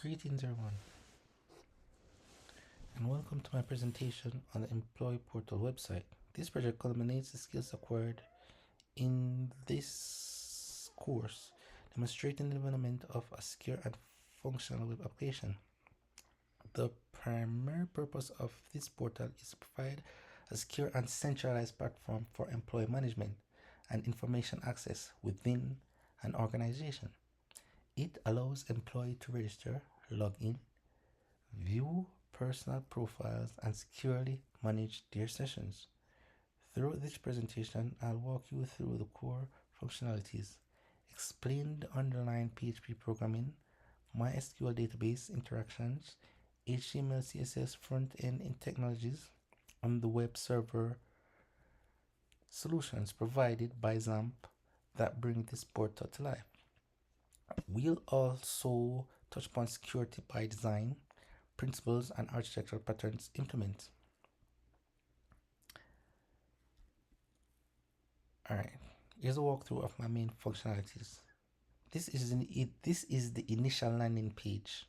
Greetings everyone, and welcome to my presentation on the Employee Portal website. This project culminates the skills acquired in this course, demonstrating the development of a secure and functional web application. The primary purpose of this portal is to provide a secure and centralized platform for employee management and information access within an organization. It allows employees to register, log in, view personal profiles, and securely manage their sessions. Throughout this presentation, I'll walk you through the core functionalities, explain the underlying PHP programming, MySQL database interactions, HTML, CSS front-end technologies, and the web server solutions provided by XAMPP that bring this portal to life. We'll also touch upon security by design, principles, and architectural patterns implement. Alright, here's a walkthrough of my main functionalities. This is the initial landing page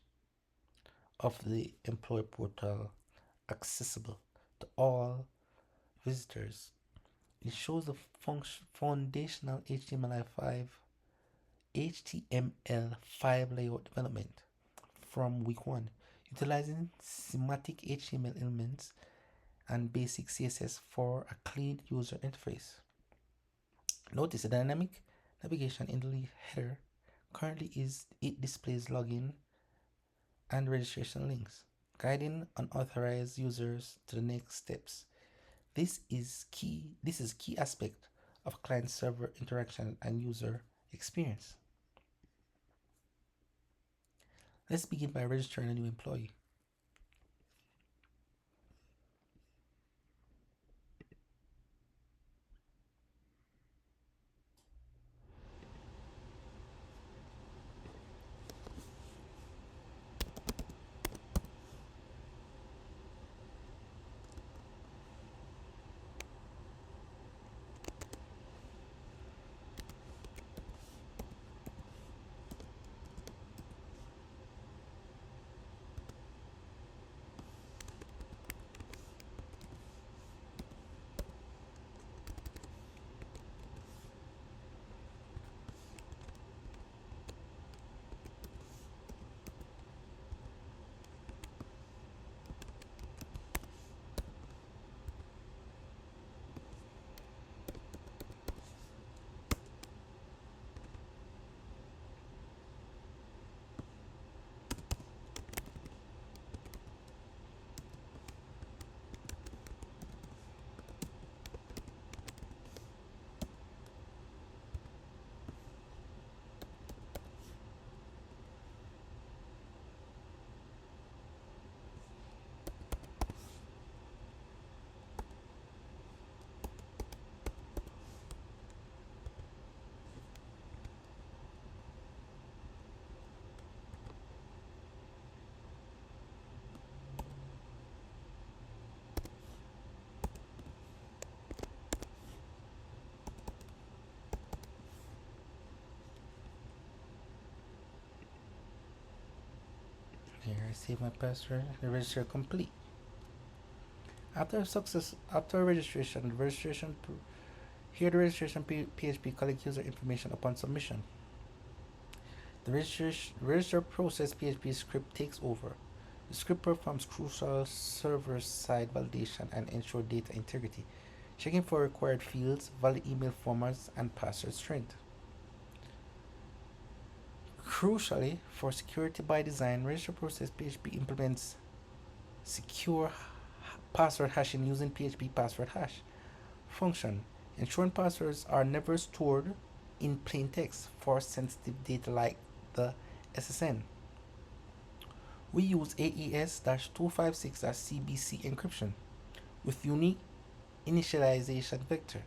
of the employee portal, accessible to all visitors. It shows the foundational HTML5 layout development from week 1, utilizing semantic HTML elements and basic CSS for a clean user interface. Notice the dynamic navigation in the header currently displays login and registration links, guiding unauthorized users to the next steps. This is key aspect of client server interaction and user experience. Let's begin by registering a new employee. Here I save my password and register complete. After registration, here the registration PHP collects user information upon submission. The register process PHP script takes over. The script performs crucial server-side validation and ensure data integrity, checking for required fields, valid email formats, and password strength. Crucially, for security by design, register process PHP implements secure password hashing using PHP password hash function, ensuring passwords are never stored in plain text for sensitive data like the SSN. We use AES-256-CBC encryption with unique initialization vector,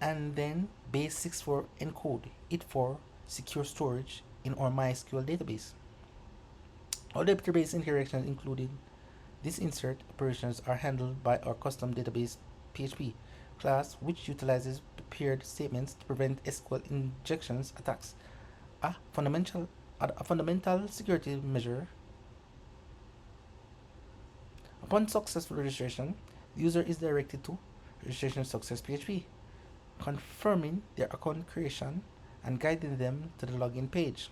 and then base 64 encode it for secure storage in our MySQL database. All database interactions, including this insert operations, are handled by our custom database PHP class, which utilizes prepared statements to prevent SQL injections attacks. A fundamental security measure. Upon successful registration, the user is directed to registration success PHP, confirming their account creation and guiding them to the login page.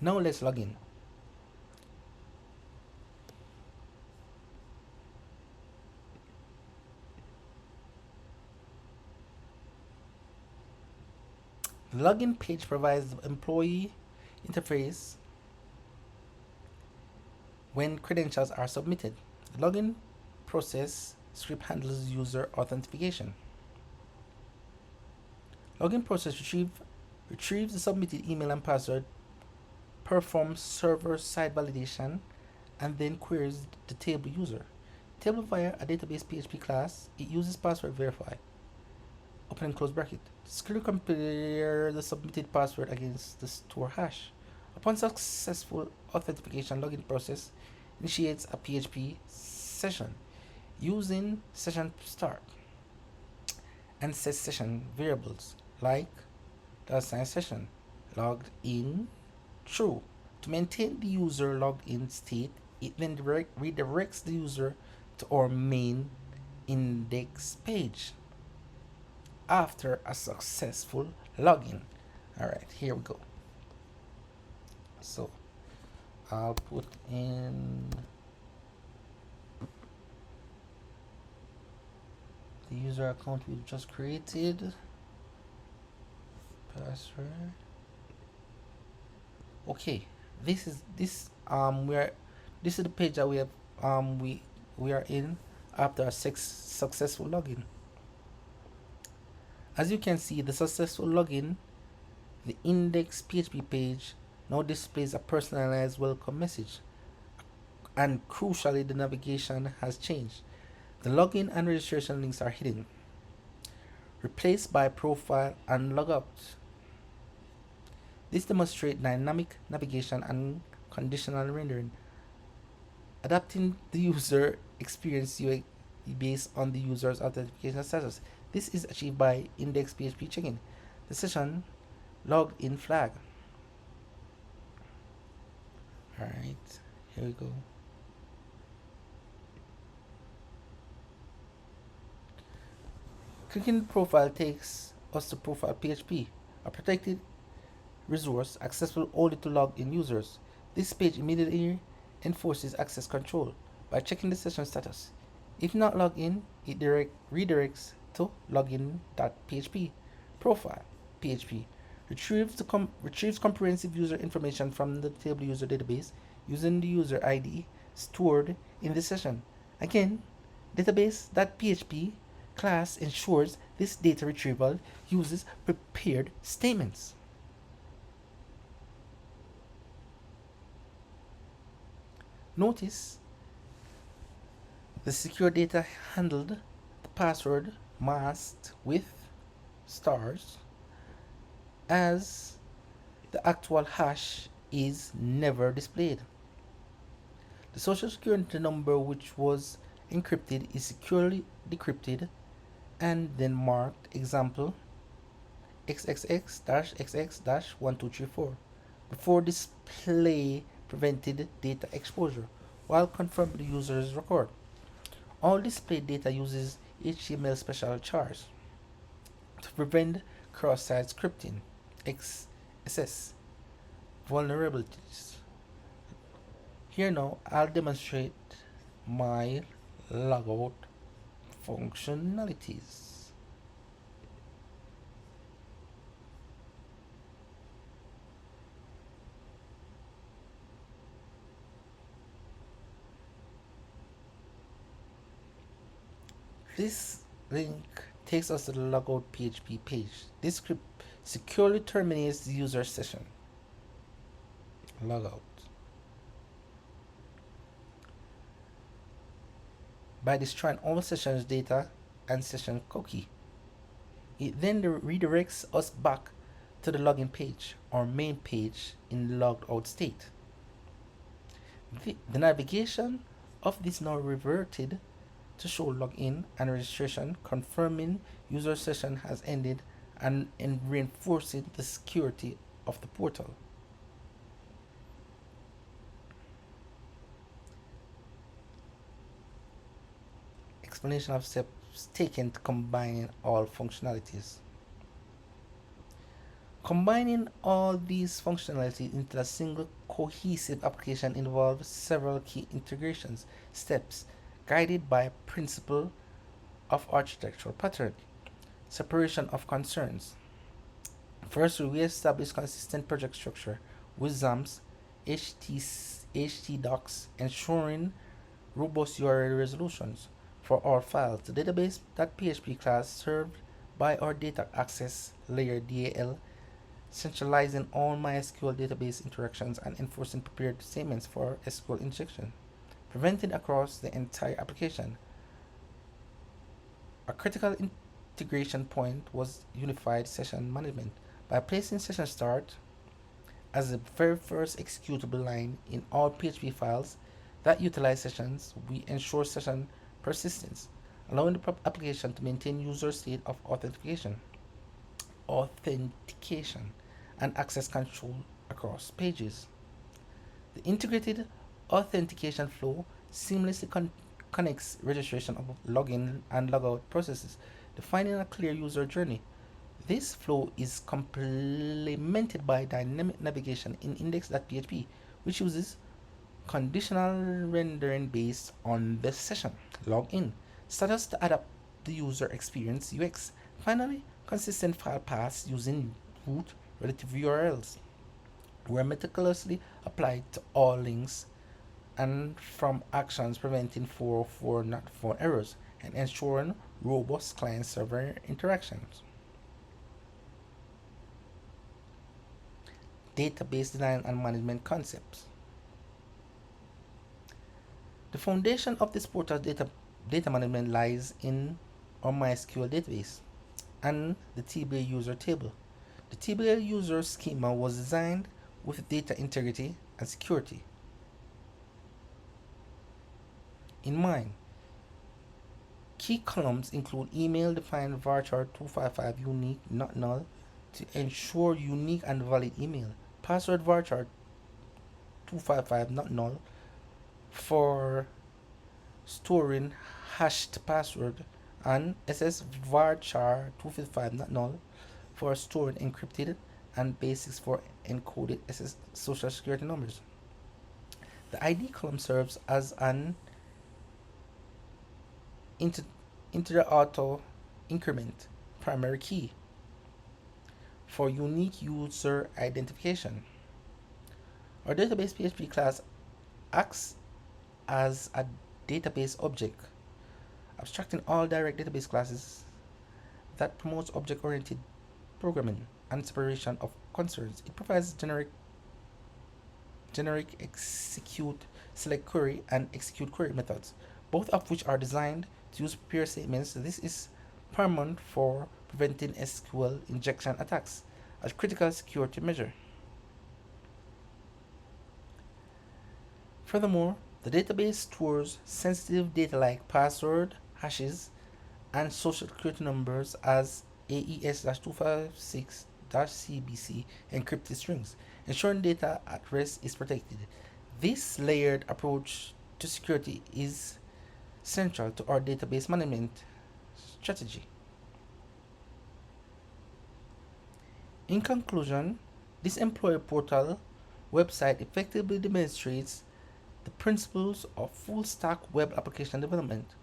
Now let's log in. The login page provides the employee interface when credentials are submitted. The login process script handles user authentication. Login process retrieves the submitted email and password, performs server-side validation, and then queries the table user. Table via a database PHP class, it uses password verify. Open and close bracket. Securely compare the submitted password against the store hash. Upon successful authentication, login process initiates a PHP session using session start and sets session variables like $session logged in true. To maintain the user logged in state, it then redirects the user to our main index page after a successful login. Alright, here we go. So I'll put in the user account we just created, password. Okay, this is the page that we have we are in after a successful login. As you can see, the successful login, the index PHP page now displays a personalized welcome message, and crucially, the navigation has changed. The login and registration links are hidden, replaced by profile and logout. This demonstrates dynamic navigation and conditional rendering, adapting the user experience UI based on the user's authentication status. This is achieved by index PHP checking the session logged in flag. Alright, here we go. Clicking profile takes us to profile PHP, a protected resource accessible only to logged in users. This page immediately enforces access control by checking the session status. If not logged in, it redirects to login.php. Profile PHP retrieves comprehensive user information from the table user database using the user ID stored in the session. Again, database.php class ensures this data retrieval uses prepared statements. Notice the secure data handled, the password masked with stars, as the actual hash is never displayed. The social security number, which was encrypted, is securely decrypted and then marked example XXX-XX-1234 before display prevented data exposure while confirming the user's record. All displayed data uses HTML special chars to prevent cross-site scripting XSS vulnerabilities. Here now I'll demonstrate my logout functionalities. This link takes us to the logout PHP page. This script securely terminates the user session. Logout. By destroying all sessions data and session cookie. It then redirects us back to the login page or main page in logged out state. The navigation of this now reverted to show login and registration, confirming user session has ended and reinforcing the security of the portal. Explanation of steps taken to combine all functionalities. Combining all these functionalities into a single cohesive application involves several key integrations steps guided by a principle of architectural pattern. Separation of concerns. First, we establish consistent project structure with XAMPP, HTDocs, ensuring robust URL resolutions for our files. The database.php class served by our data access layer DAL, centralizing all MySQL database interactions and enforcing prepared statements for SQL injection, prevented across the entire application. A critical integration point was unified session management. By placing session start as the very first executable line in all PHP files that utilize sessions, we ensure session persistence, allowing the application to maintain user state of authentication and access control across pages. The integrated authentication flow seamlessly connects registration of login and logout processes, defining a clear user journey. This flow is complemented by dynamic navigation in index.php, which uses conditional rendering based on the session login status to adapt the user experience UX. Finally, consistent file paths using root relative URLs were meticulously applied to all links and from actions preventing 404 not found errors and ensuring robust client server interactions. Database design and management concepts. The foundation of this portal data management lies in our MySQL database and the TBA user table. The TBA user schema was designed with data integrity and security in mind. Key columns include email defined varchar 255 unique not null to ensure unique and valid email, password varchar 255 not null for storing hashed password, and SS varchar 255 not null for storing encrypted and basics for encoded SS social security numbers. The ID column serves as an integer auto increment primary key for unique user identification. Our database PHP class acts as a database object, abstracting all direct database classes that promotes object-oriented programming and separation of concerns. It provides generic execute select query and execute query methods, both of which are designed to use prepare statements. This is paramount for preventing SQL injection attacks, a critical security measure. Furthermore, the database stores sensitive data like password, hashes, and social security numbers as AES-256-CBC encrypted strings, ensuring data at rest is protected. This layered approach to security is central to our database management strategy. In conclusion, this employer portal website effectively demonstrates the principles of full stack web application development.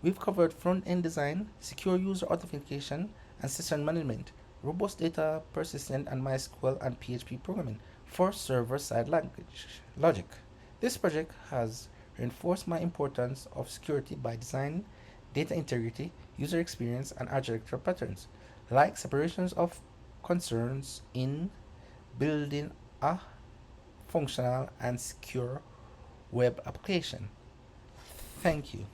We've covered front end design, secure user authentication, and session management, robust data persistent and MySQL and PHP programming for server side logic. This project has reinforced my importance of security by design, data integrity, user experience, and architectural patterns, like separations of concerns in building a functional and secure web application. Thank you.